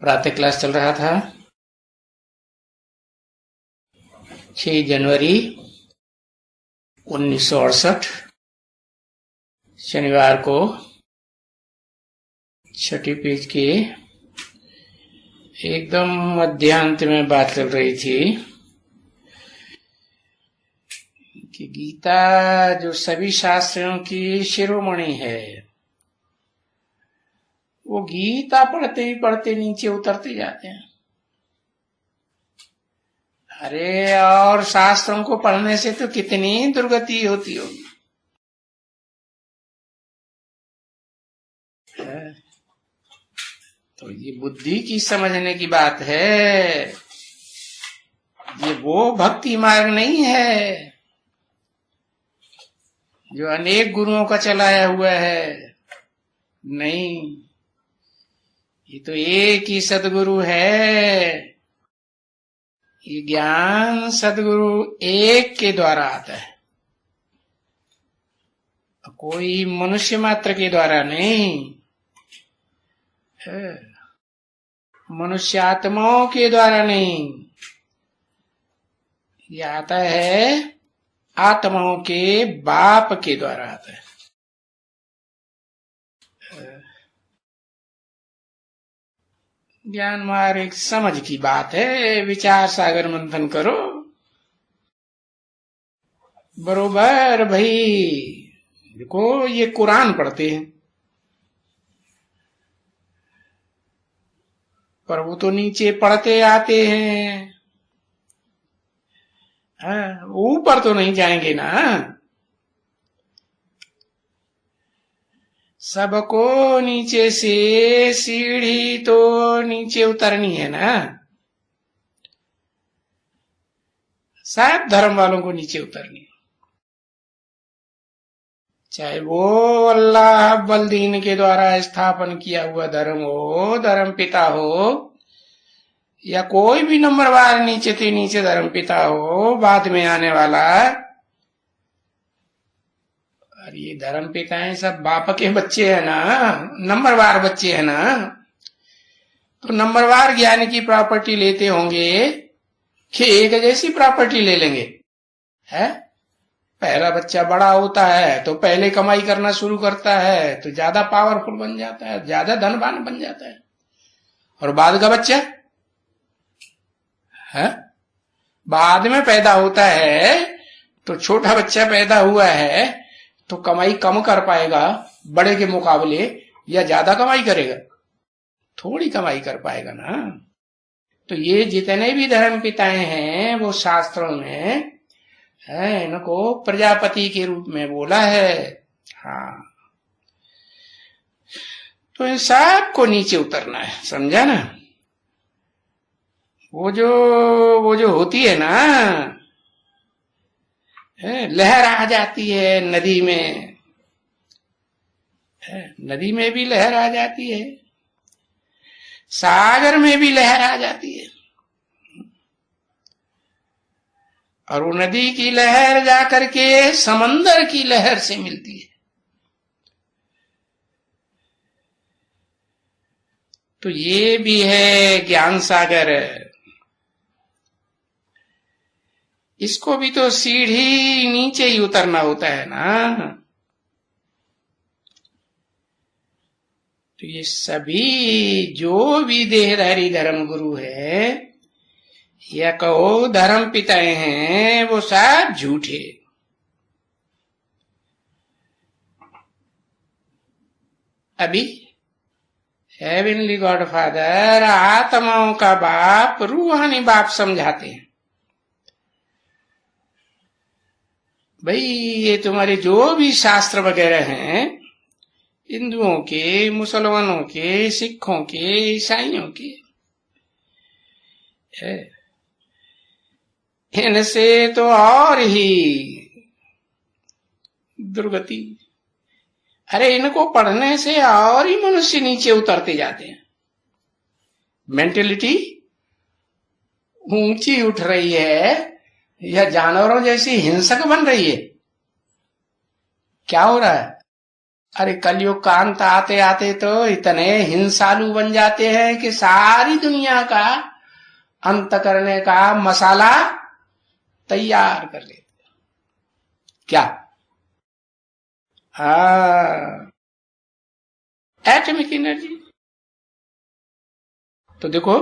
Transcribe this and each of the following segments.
प्रातः क्लास चल रहा था। 6 जनवरी 1968 शनिवार को छठी पेज के एकदम मध्यांत में बात चल रही थी कि गीता जो सभी शास्त्रों की शिरोमणि है, वो गीता पढ़ते ही पढ़ते नीचे उतरते जाते हैं। अरे और शास्त्रों को पढ़ने से तो कितनी दुर्गति होती होगी। तो ये बुद्धि की समझने की बात है, ये वो भक्ति मार्ग नहीं है जो अनेक गुरुओं का चलाया हुआ है। नहीं, ये तो एक ही सदगुरु है। ये ज्ञान सदगुरु एक के द्वारा आता है, कोई मनुष्य मात्र के द्वारा नहीं, मनुष्य आत्माओं के द्वारा नहीं। ये आता है आत्माओं के बाप के द्वारा आता है। ज्ञान मार्ग एक समझ की बात है, विचार सागर मंथन करो बरोबर। भाई देखो, ये कुरान पढ़ते हैं पर वो तो नीचे पढ़ते आते हैं, ऊपर तो नहीं जाएंगे ना। सबको नीचे से सीढ़ी तो नीचे उतरनी है ना। सब धर्म वालों को नीचे उतरनी, चाहे वो अल्लाह अव्वल दीन के द्वारा स्थापन किया हुआ धर्म हो, धर्म पिता हो, या कोई भी नंबरवार नीचे से नीचे धर्म पिता हो बाद में आने वाला। और ये धर्म पिताएं सब बाप के बच्चे हैं ना, नंबरवार बच्चे हैं ना। तो नंबरवार ज्ञान की प्रॉपर्टी लेते होंगे कि एक जैसी प्रॉपर्टी ले लेंगे? है, पहला बच्चा बड़ा होता है तो पहले कमाई करना शुरू करता है तो ज्यादा पावरफुल बन जाता है, ज्यादा धनवान बन जाता है। और बाद का बच्चा है, बाद में पैदा होता है तो छोटा बच्चा पैदा हुआ है तो कमाई कम कर पाएगा बड़े के मुकाबले, या ज्यादा कमाई करेगा? थोड़ी कमाई कर पाएगा ना। तो ये जितने भी धर्म पिताएं हैं वो शास्त्रों में है, इनको प्रजापति के रूप में बोला है। हाँ, तो इन सब को नीचे उतरना है, समझा ना। वो जो होती है ना, लहर आ जाती है नदी में, नदी में भी लहर आ जाती है, सागर में भी लहर आ जाती है। और वो नदी की लहर जाकर के समंदर की लहर से मिलती है। तो ये भी है ज्ञान सागर। इसको भी तो सीढ़ी नीचे ही उतरना होता है ना। तो ये सभी जो भी देहधारी धर्म गुरु है या कहो धर्म पिताएं हैं, वो सब झूठे। अभी हेवनली गॉड फादर, आत्माओं का बाप, रूहानी बाप समझाते हैं, भाई ये तुम्हारे जो भी शास्त्र वगैरह हैं, हिंदुओं के, मुसलमानों के, सिखों के, ईसाइयों के, इनसे तो और ही दुर्गति। अरे इनको पढ़ने से और ही मनुष्य नीचे उतरते जाते हैं। मेंटेलिटी ऊंची उठ रही है या जानवरों जैसी हिंसक बन रही है? क्या हो रहा है? अरे कलयुग का अंत आते आते तो इतने हिंसालु बन जाते हैं कि सारी दुनिया का अंत करने का मसाला तैयार कर लेते। क्या? Atomic energy. तो देखो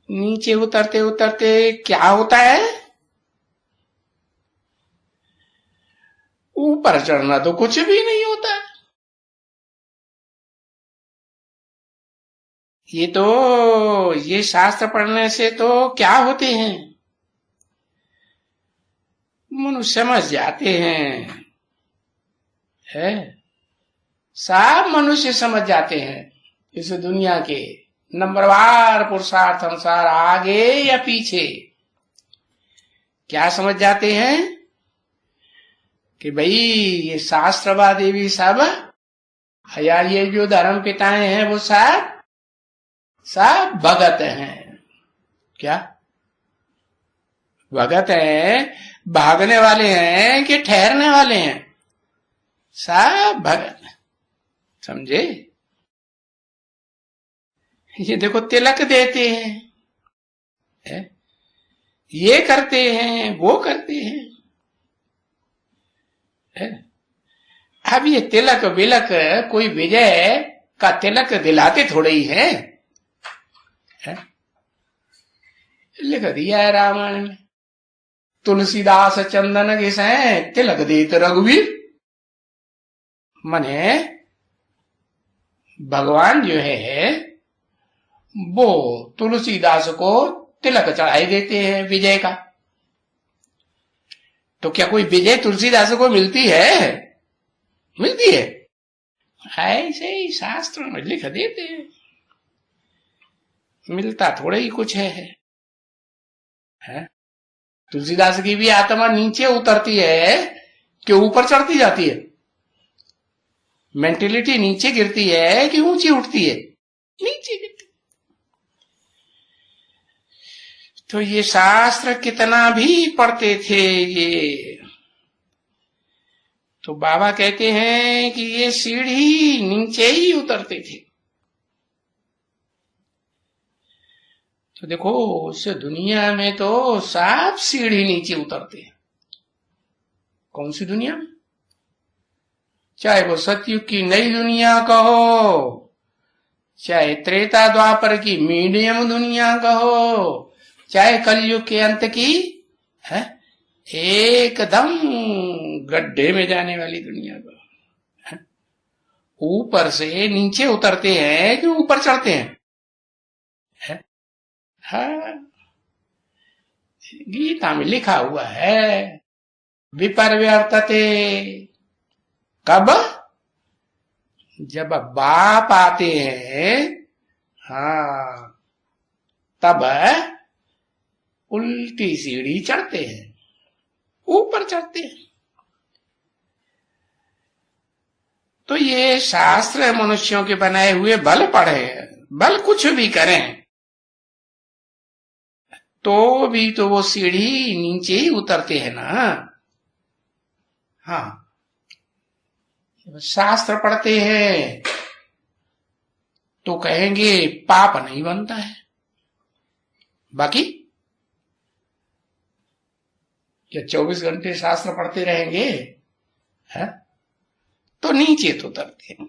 नीचे उतरते उतरते क्या होता है, ऊपर चढ़ना तो कुछ भी नहीं होता। ये शास्त्र पढ़ने से तो क्या होते हैं, मनुष्य समझ जाते हैं, है सब मनुष्य समझ जाते हैं इस दुनिया के नंबरवार पुरुषार्थ अनुसार आगे या पीछे। क्या समझ जाते हैं कि भाई ये शास्त्रवादी भी सब, यार ये जो धर्म पिताएं हैं वो सब भगत हैं। क्या भगत हैं? भागने वाले हैं कि ठहरने वाले हैं? सब भगत। समझे? ये देखो तिलक देते हैं, है? ये करते हैं वो करते हैं, है? अब ये तिलक विलक कोई विजय का तिलक दिलाते थोड़े ही है? लिख दिया है रामायण में, तुलसीदास चंदन घिसै तिलक देत रघुवीर। मने भगवान जो है वो तुलसीदास को तिलक चढ़ाई देते हैं विजय का। तो क्या कोई विजय तुलसीदास को मिलती है? मिलती है? ऐसे ही शास्त्र में लिख देते हैं, मिलता थोड़े ही कुछ है? तुलसीदास की भी आत्मा नीचे उतरती है कि ऊपर चढ़ती जाती है? मेंटेलिटी नीचे गिरती है कि ऊंची उठती है? नीचे गिरती। तो ये शास्त्र कितना भी पढ़ते थे ये, तो बाबा कहते हैं कि ये सीढ़ी नीचे ही उतरते थे। तो देखो उस दुनिया में तो सब सीढ़ी नीचे उतरते हैं। कौन सी दुनिया में? चाहे वो सतयुग की नई दुनिया कहो, चाहे त्रेता द्वापर की मीडियम दुनिया कहो, चाहे कलयुग के अंत की है एकदम गड्ढे में जाने वाली दुनिया को, ऊपर से नीचे उतरते हैं कि ऊपर चढ़ते हैं? हाँ, गीता में लिखा हुआ है विपर्यवर्तते। कब? जब बाप आते हैं, हाँ, तब उल्टी सीढ़ी चढ़ते हैं, ऊपर चढ़ते हैं। तो ये शास्त्र मनुष्यों के बनाए हुए बल पढ़े, बल कुछ भी करें तो भी तो वो सीढ़ी नीचे ही उतरते हैं ना। हाँ, शास्त्र पढ़ते हैं तो कहेंगे पाप नहीं बनता है, बाकी क्या 24 घंटे शास्त्र पढ़ते रहेंगे है? तो नीचे तो उतरते हैं।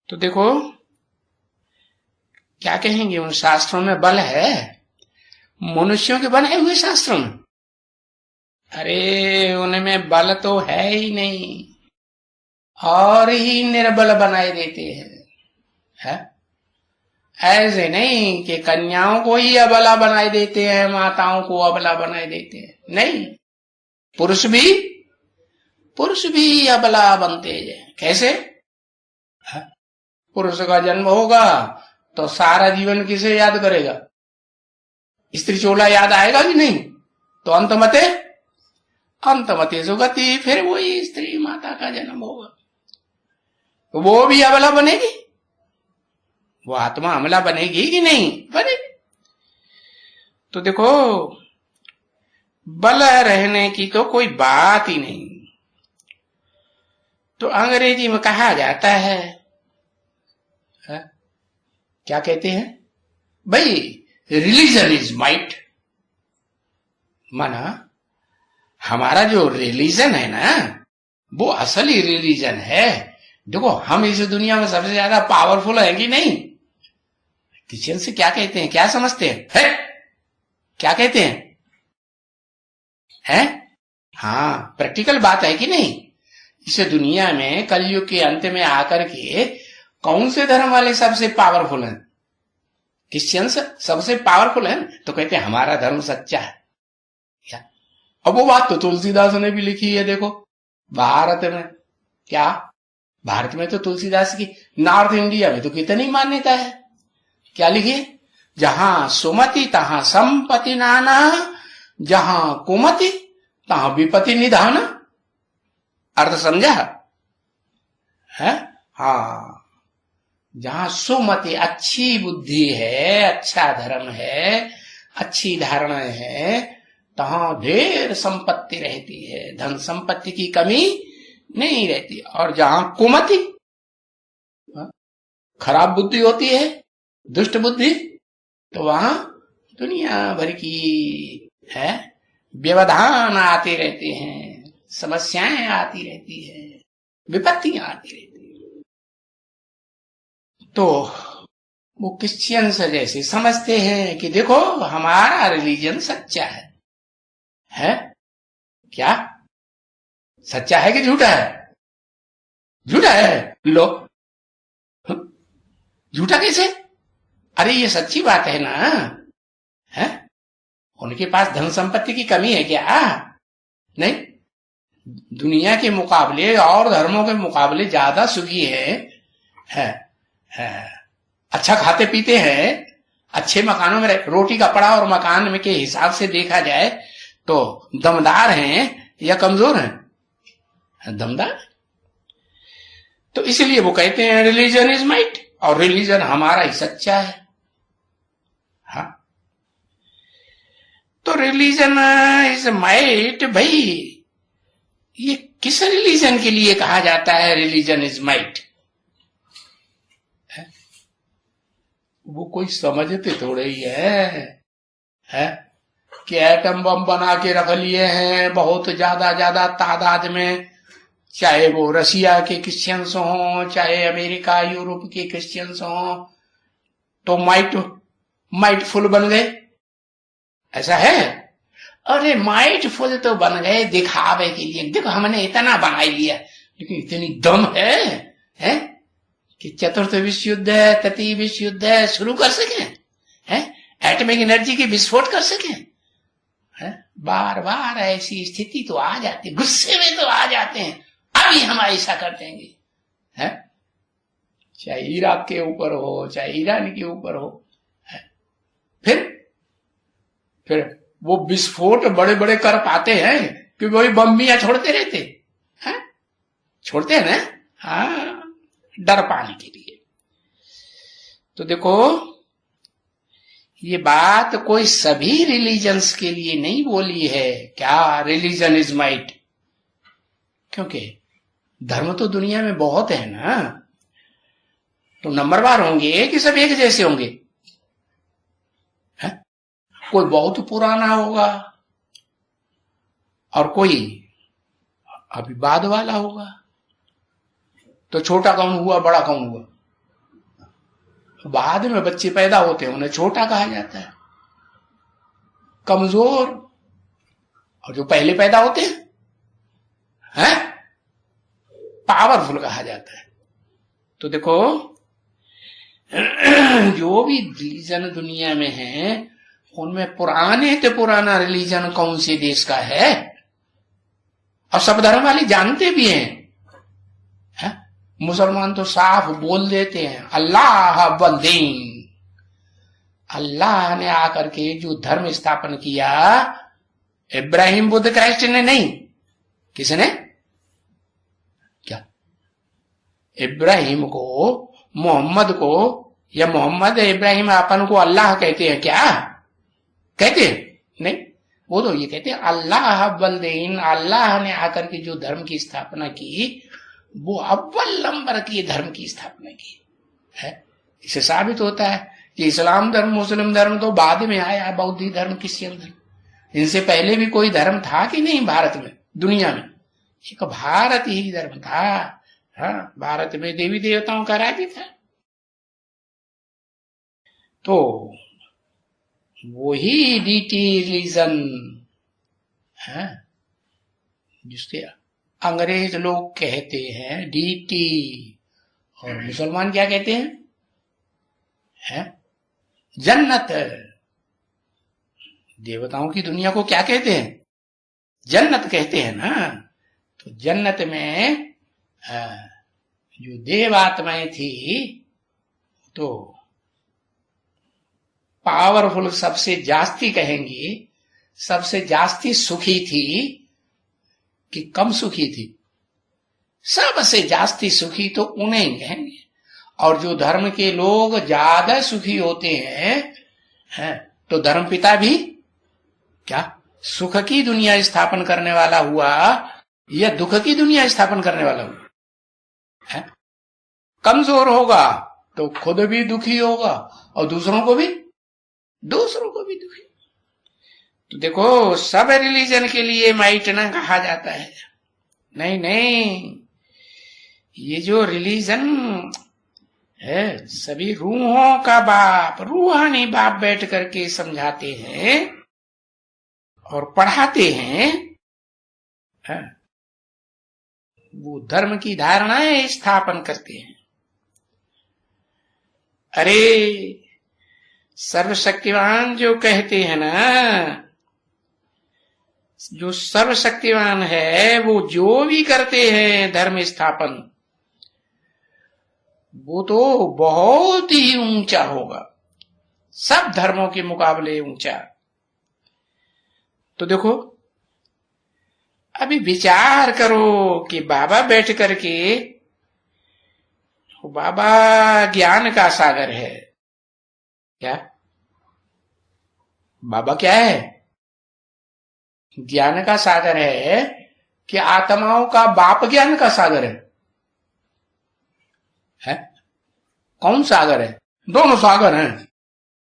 तो देखो क्या कहेंगे, उन शास्त्रों में बल है, मनुष्यों के बनाए हुए शास्त्रों में? अरे उनमें बल तो है ही नहीं, और ही निर्बल बनाए देते हैं। ऐसे नहीं कि कन्याओं को ही अबला बनाए देते हैं, माताओं को अबला बनाए देते हैं, नहीं, पुरुष भी अबला बनते हैं। कैसे? पुरुष का जन्म होगा तो सारा जीवन किसे याद करेगा? स्त्री चोला याद आएगा कि नहीं? तो अंतमते सुगति, फिर वही स्त्री माता का जन्म होगा, तो वो भी अबला बनेगी, वो आत्मा अमला बनेगी कि नहीं बनेगी? तो देखो बल रहने की तो कोई बात ही नहीं। तो अंग्रेजी में कहा जाता है, क्या कहते हैं भाई, रिलीजन इज माइट। माना हमारा जो रिलीजन है ना, वो असली रिलीजन है। देखो हम इस दुनिया में सबसे ज्यादा पावरफुल है कि नहीं? क्रिश्चियन से क्या कहते हैं, क्या समझते हैं, है? क्या कहते हैं? हाँ, प्रैक्टिकल बात है कि नहीं? इस दुनिया में कलयुग के अंत में आकर के कौन से धर्म वाले सबसे पावरफुल हैं? क्रिश्चियन सबसे पावरफुल है। तो कहते हैं हमारा धर्म सच्चा है। क्या? अब वो बात तो तुलसीदास ने भी लिखी है। देखो भारत में, क्या भारत में तो तुलसीदास की, नॉर्थ इंडिया में तो कितनी मान्यता है। क्या लिखी? जहां सुमति तहां संपत्ति नाना, जहां कुमति तहां विपत्ति निधान। अर्थ समझा है? हाँ, जहां सुमति अच्छी बुद्धि है, अच्छा धर्म है, अच्छी धारणा है, तहां ढेर संपत्ति रहती है, धन संपत्ति की कमी नहीं रहती। और जहां कुमति, खराब बुद्धि होती है, दुष्ट बुद्धि, तो वहां दुनिया भर की है व्यवधान आते रहते हैं, समस्याएं आती रहती है, विपत्तियां आती रहती है। तो वो क्रिश्चियन जैसे समझते हैं कि देखो हमारा रिलीजन सच्चा है? क्या सच्चा है कि झूठा है? झूठा है। लो, झूठा कैसे? अरे ये सच्ची बात है ना, है? उनके पास धन संपत्ति की कमी है क्या? नहीं, दुनिया के मुकाबले और धर्मों के मुकाबले ज्यादा सुखी है। अच्छा खाते पीते हैं, अच्छे मकानों में रोटी कपड़ा और मकान में के हिसाब से देखा जाए तो दमदार हैं या कमजोर हैं? दमदार। तो इसलिए वो कहते हैं रिलीजन इज माइट, और रिलीजन हमारा ही सच्चा है। हाँ, तो रिलीजन इज माइट, भाई ये किस रिलीजन के लिए कहा जाता है रिलीजन इज माइट? वो कोई समझते थोड़े ही है कि एटम बम बना के रख लिए हैं बहुत ज्यादा तादाद में, चाहे वो रशिया के क्रिश्चियंस हों, चाहे अमेरिका यूरोप के क्रिश्चियंस हों, तो माइट फुल बन गए, ऐसा है? अरे माइट फुल तो बन गए दिखावे के लिए, देखो हमने इतना बना लिया, लेकिन इतनी दम है कि चतुर्थ विश्व युद्ध है, तृतीय विश्व युद्ध है, शुरू कर सके, एटॉमिक एनर्जी की विस्फोट कर सके। बार बार ऐसी स्थिति तो आ जाती, गुस्से में तो आ जाते हैं, अभी हम ऐसा कर देंगे, चाहे इराक के ऊपर हो, चाहे ईरान के ऊपर हो। फिर वो विस्फोट बड़े बड़े कर पाते हैं कि वही बम्बियां छोड़ते रहते हैं, छोड़ते हैं ना, हाँ, डर पाने के लिए। तो देखो ये बात कोई सभी रिलीजन्स के लिए नहीं बोली है, क्या रिलीजन इज माइट, क्योंकि धर्म तो दुनिया में बहुत है ना, तो नंबरवार होंगे कि सब एक जैसे होंगे? कोई बहुत पुराना होगा और कोई अभी बाद वाला होगा, तो छोटा कौन हुआ, बड़ा कौन हुआ? बाद में बच्चे पैदा होते हैं, उन्हें छोटा कहा जाता है, कमजोर, और जो पहले पैदा होते हैं पावरफुल कहा जाता है। तो देखो जो भी रिलीजन दुनिया में है, उनमें पुराने से पुराना रिलीजन कौन से देश का है, और सब धर्म वाले जानते भी हैं। मुसलमान तो साफ बोल देते हैं अल्लाह बंदीन, अल्लाह ने आकर के जो धर्म स्थापन किया, इब्राहिम बुद्ध क्राइस्ट ने नहीं, किसने? क्या इब्राहिम को, मोहम्मद को, या मोहम्मद इब्राहिम अपन को अल्लाह कहते हैं क्या? कहते हैं नहीं, वो तो ये कहते हैं अल्लाह बल्दीन, अल्लाह ने आकर के जो धर्म की स्थापना की वो अव्वल नंबर की धर्म की स्थापना की है। इससे साबित होता है कि इस्लाम धर्म मुस्लिम धर्म तो बाद में आया, बौद्ध धर्म क्रिश्चियन धर्म, इनसे पहले भी कोई धर्म था कि नहीं भारत में, दुनिया में? एक भारत ही धर्म था। हाँ, भारत में देवी देवताओं का राज्य था। तो वही डीटी रिलीजन है जिसके अंग्रेज लोग कहते हैं डीटी, और मुसलमान क्या कहते हैं? जन्नत। देवताओं की दुनिया को क्या कहते हैं? जन्नत कहते हैं ना। तो जन्नत में जो देवात्माएं थी तो पावरफुल, सबसे जास्ती कहेंगे, सबसे जास्ती सुखी थी कि कम सुखी थी? सबसे जास्ती सुखी तो उन्हें ही कहेंगे। और जो धर्म के लोग ज्यादा सुखी होते हैं तो धर्मपिता भी क्या सुख की दुनिया स्थापन करने वाला हुआ या दुख की दुनिया स्थापन करने वाला हुआ? कमजोर होगा तो खुद भी दुखी होगा और दूसरों को भी दुखी। तो देखो, सब रिलीजन के लिए माइट ना कहा जाता है। नहीं नहीं, ये जो रिलीजन है सभी रूहों का बाप, रूहानी बाप बैठ करके समझाते हैं और पढ़ाते हैं। वो धर्म की धारणाएं स्थापन करते हैं। अरे सर्वशक्तिमान जो कहते हैं ना, जो सर्वशक्तिमान है वो जो भी करते हैं धर्म स्थापन, वो तो बहुत ही ऊंचा होगा, सब धर्मों के मुकाबले ऊंचा। तो देखो, अभी विचार करो कि बाबा बैठ करके, बाबा ज्ञान का सागर है क्या? बाबा क्या है? ज्ञान का सागर है कि आत्माओं का बाप ज्ञान का सागर है? कौन सागर है? दोनों सागर हैं।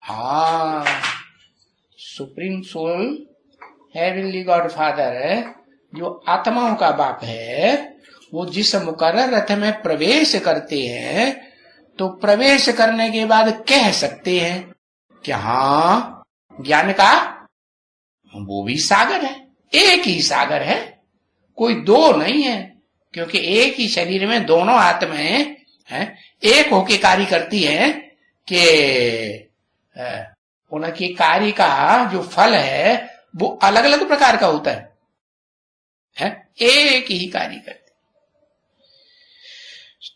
हाँ, supreme soul heavenly God father है जो आत्माओं का बाप है, वो जिस मुकर्रर रथ में प्रवेश करते हैं तो प्रवेश करने के बाद कह सकते हैं कि हाँ, ज्ञान का वो भी सागर है, एक ही सागर है, कोई दो नहीं है। क्योंकि एक ही शरीर में दोनों आत्माएं हैं, एक होके कार्य करती हैं कि उनके कार्य का जो फल है वो अलग अलग प्रकार का होता है, एक ही कार्य करते।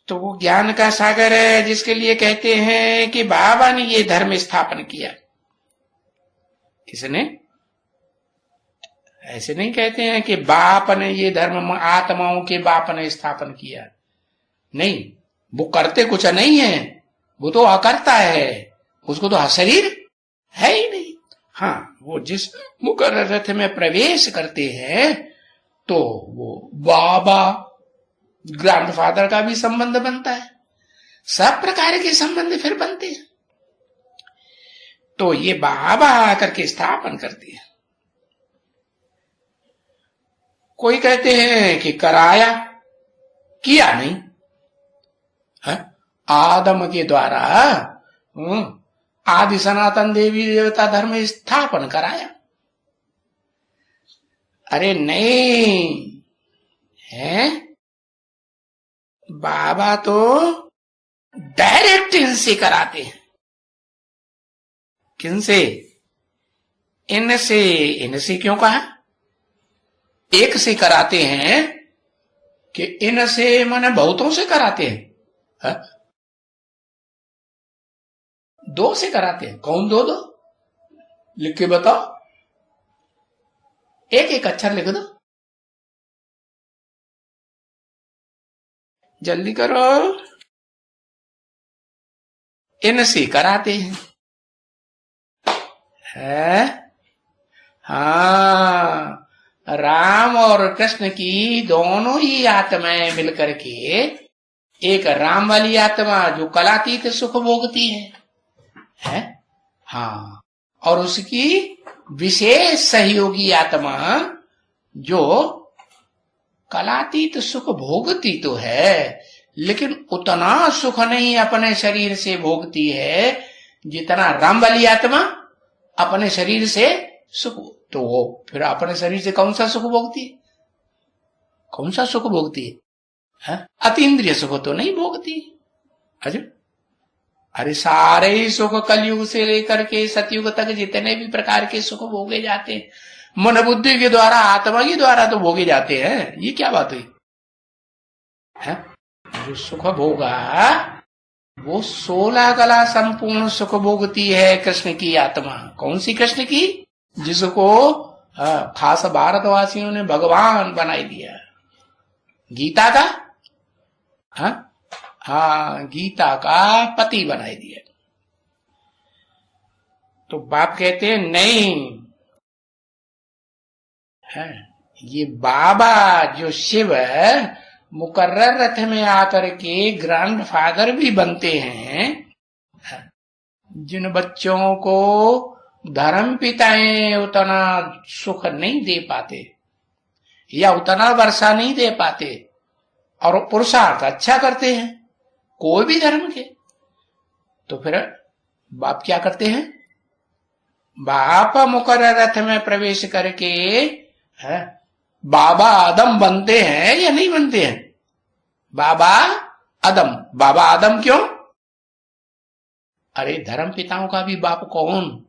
तो वो ज्ञान का सागर है जिसके लिए कहते हैं कि बाबा ने ये धर्म स्थापन किया। किसने? ऐसे नहीं कहते हैं कि बाप ने ये धर्म, आत्माओं के बाप ने स्थापन किया। नहीं, वो करते कुछ नहीं है, वो तो अकर्ता है, उसको तो शरीर है ही नहीं। हाँ, वो जिस मुकर्रर रथ में प्रवेश करते हैं तो वो बाबा ग्रैंडफादर का भी संबंध बनता है, सब प्रकार के संबंध फिर बनते हैं। तो ये बाबा आकर के स्थापन करते हैं। कोई कहते हैं कि कराया, किया नहीं है? आदम के द्वारा आदि सनातन देवी देवता धर्म स्थापन कराया। अरे नहीं है, बाबा तो डायरेक्ट इनसे कराते हैं। किनसे? इनसे। इनसे क्यों कहा? एक से कराते हैं कि इनसे माने बहुतों से कराते हैं? दो से कराते हैं। कौन दो? दो लिख के बताओ, एक एक अक्षर लिख दो, जल्दी करो। इनसे कराते हैं, है? हाँ, राम और कृष्ण की दोनों ही आत्माएं मिलकर के एक राम वाली आत्मा जो कलातीत सुख भोगती है? हाँ, और उसकी विशेष सहयोगी आत्मा जो कलातीत सुख भोगती तो है, लेकिन उतना सुख नहीं अपने शरीर से भोगती है जितना राम वाली आत्मा अपने शरीर से सुख। तो वो फिर अपने शरीर से कौन सा सुख भोगती है? कौन सा सुख भोगती है? अतीन्द्रिय सुख तो नहीं भोगती। अच्छा, अरे सारे ही सुख कलयुग से लेकर के सतयुग तक जितने भी प्रकार के सुख भोगे जाते हैं, मन बुद्धि के द्वारा, आत्मा के द्वारा तो भोगे जाते हैं। ये क्या बात हुई है? जो सुख भोगा वो 16 कला संपूर्ण सुख भोगती है कृष्ण की आत्मा। कौन सी कृष्ण की? जिसको खास भारतवासियों ने भगवान बनाई दिया, गीता का, हाँ गीता का पति बनाई दिया। तो बाप कहते हैं नहीं है, ये बाबा जो शिव मुकर्रर रथ में आकर के ग्रैंड फादर भी बनते हैं, जिन बच्चों को धर्म पिताएं उतना सुख नहीं दे पाते या उतना वर्षा नहीं दे पाते और पुरुषार्थ अच्छा करते हैं कोई भी धर्म के, तो फिर बाप क्या करते हैं? बाप मुकर्रर रथ में प्रवेश करके बाबा आदम बनते हैं या नहीं बनते हैं? बाबा आदम। बाबा आदम क्यों? अरे धर्म पिताओं का भी बाप कौन?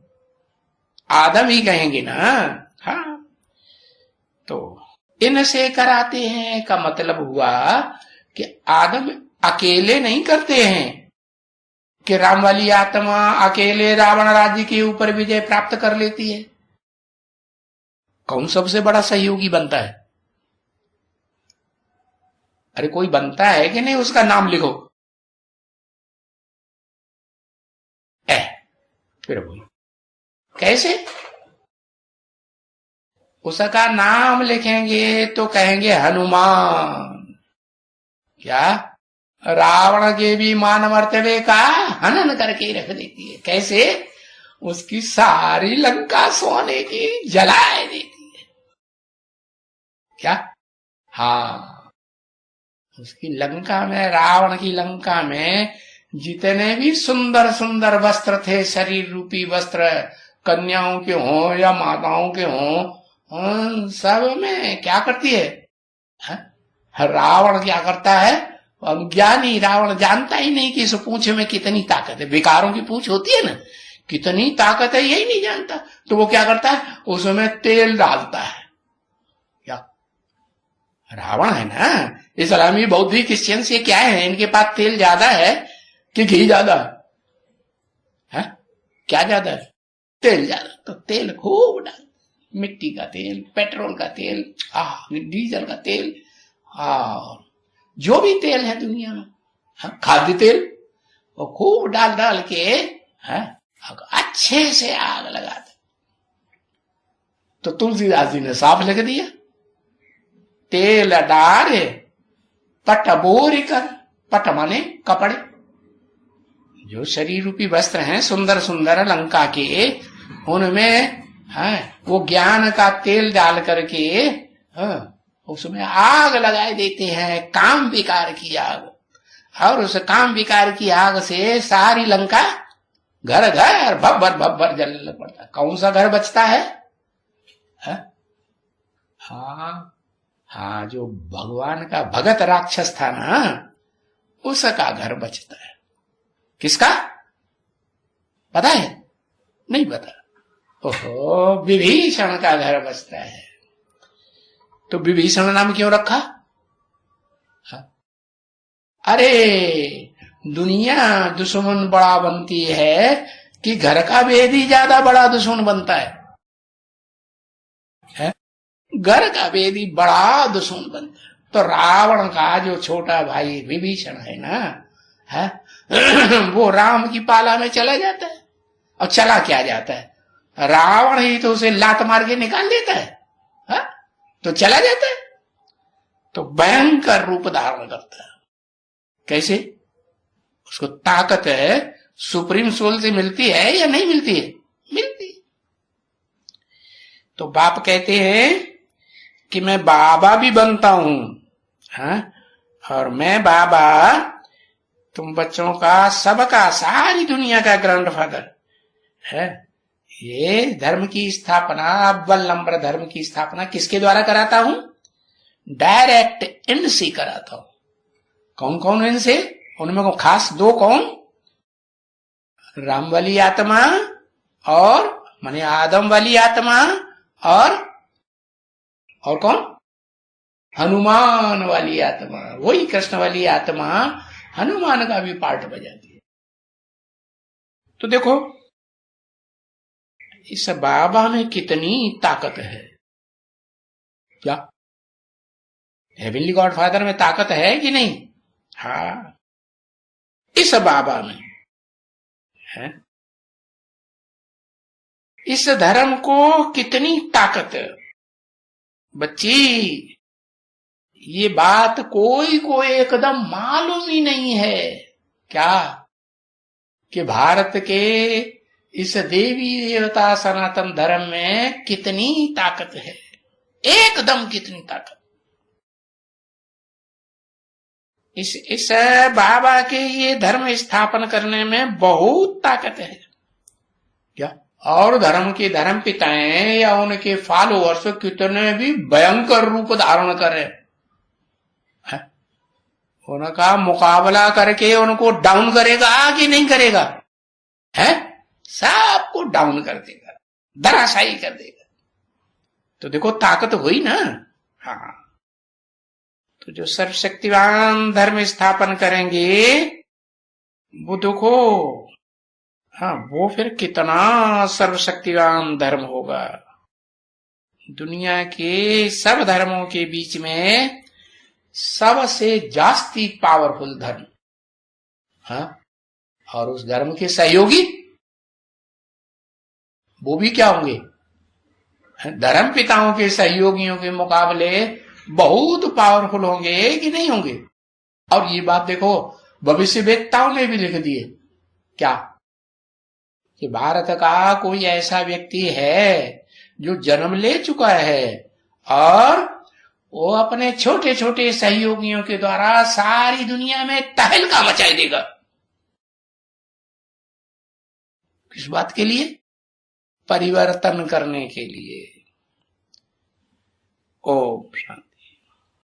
आदम ही कहेंगे ना। हाँ, तो इनसे कराते हैं का मतलब हुआ कि आदम अकेले नहीं करते हैं कि राम वाली आत्मा अकेले रावण राज्य के ऊपर विजय प्राप्त कर लेती है। कौन सबसे बड़ा सहयोगी बनता है? अरे कोई बनता है कि नहीं? उसका नाम लिखो। फिर बोलो कैसे? उसका नाम लिखेंगे तो कहेंगे हनुमान। क्या? रावण के भी मान मर्तबे का हनन करके रख देती है। कैसे? उसकी सारी लंका सोने की जलाए देती है। क्या? हाँ, उसकी लंका में, रावण की लंका में जितने भी सुंदर सुंदर वस्त्र थे, शरीर रूपी वस्त्र, कन्याओं के हों या माताओं के हों, सब में क्या करती है? रावण क्या करता है? अज्ञानी रावण जानता ही नहीं कि इस पूंछ में कितनी ताकत है। बेकारों की पूंछ होती है ना, कितनी ताकत है यही नहीं जानता। तो वो क्या करता है? उसमें तेल डालता है। क्या? रावण है ना, इस्लामी बौद्धिक क्रिश्चियन से क्या है? इनके पास तेल ज्यादा है कि घी ज्यादा है? क्या ज्यादा है? तेल ज्यादा। तो तेल खूब डाल, मिट्टी का तेल, पेट्रोल का तेल, डीजल का तेल, जो भी तेल है दुनिया में, खाद्य तेल, वो खूब डाल डाल के अच्छे से आग लगा दे। तो तुलसीदास जी ने साफ लिख दिया, तेल डारे पट बोरी कर। पट माने कपड़े, जो शरीर रूपी वस्त्र हैं सुंदर सुंदर लंका के, उनमें वो ज्ञान का तेल डाल करके उसमें आग लगाए देते हैं, काम विकार की आग। और उस काम विकार की आग से सारी लंका घर घर भब्बर भब्बर जलने पड़ता। कौन सा घर बचता है? हाँ, जो भगवान का भगत राक्षस था ना, उसका घर बचता है। किसका पता है? नहीं पता। ओहो, विभीषण का घर बचता है। तो विभीषण नाम क्यों रखा? अरे दुनिया दुश्मन बड़ा बनती है कि घर का भेदी ज्यादा बड़ा दुश्मन बनता है? घर का भेदी बड़ा दुश्मन बनता है। तो रावण का जो छोटा भाई विभीषण है ना, वो राम की पाला में चला जाता है। और चला क्या जाता है? रावण ही तो उसे लात मार के निकाल देता है। तो चला जाता है, तो भयंकर रूप धारण करता है। कैसे? उसको ताकत है सुप्रीम सोल से मिलती है या नहीं मिलती है? मिलती है। तो बाप कहते हैं कि मैं बाबा भी बनता हूं, हाँ, और मैं बाबा तुम बच्चों का, सबका, सारी दुनिया का ग्रैंडफादर है। ये धर्म की स्थापना, अव्वल नंबर धर्म की स्थापना किसके द्वारा कराता हूं? डायरेक्ट इनसे कराता हूं। कौन कौन इनसे? उनमें को खास दो कौन? राम वाली आत्मा और माने आदम वाली आत्मा, और कौन? हनुमान वाली आत्मा। वही कृष्ण वाली आत्मा हनुमान का भी पार्ट बजाती है। तो देखो इस बाबा में कितनी ताकत है। क्या हेवनली गॉड फादर में ताकत है कि नहीं? हाँ, इस बाबा में है। इस धर्म को कितनी ताकत है बच्ची, ये बात कोई को एकदम मालूम ही नहीं है। क्या? कि भारत के इस देवी देवता सनातन धर्म में कितनी ताकत है, एकदम कितनी ताकत। इस बाबा के ये धर्म स्थापन करने में बहुत ताकत है। क्या? और धर्म के धर्म पिताएं या उनके फॉलोअर्स कितने भी भयंकर रूप धारण करे, उनका मुकाबला करके उनको डाउन करेगा कि नहीं करेगा? है, सबको डाउन कर देगा, धराशायी कर देगा। तो देखो ताकत हुई ना। हाँ, तो जो सर्वशक्तिवान धर्म स्थापन करेंगे वो देखो, हाँ, वो फिर कितना सर्वशक्तिवान धर्म होगा। दुनिया के सब धर्मों के बीच में सबसे जास्ती पावरफुल धर्म, हाँ, और उस धर्म के सहयोगी वो भी क्या होंगे? धर्म पिताओं के सहयोगियों के मुकाबले बहुत पावरफुल होंगे कि नहीं होंगे? और ये बात देखो भविष्यवेत्ताओं ने भी लिख दिए। क्या? कि भारत का कोई ऐसा व्यक्ति है जो जन्म ले चुका है और वो अपने छोटे छोटे सहयोगियों के द्वारा सारी दुनिया में तहलका मचाई देगा। किस बात के लिए? परिवर्तन करने के लिए। ओम शांति।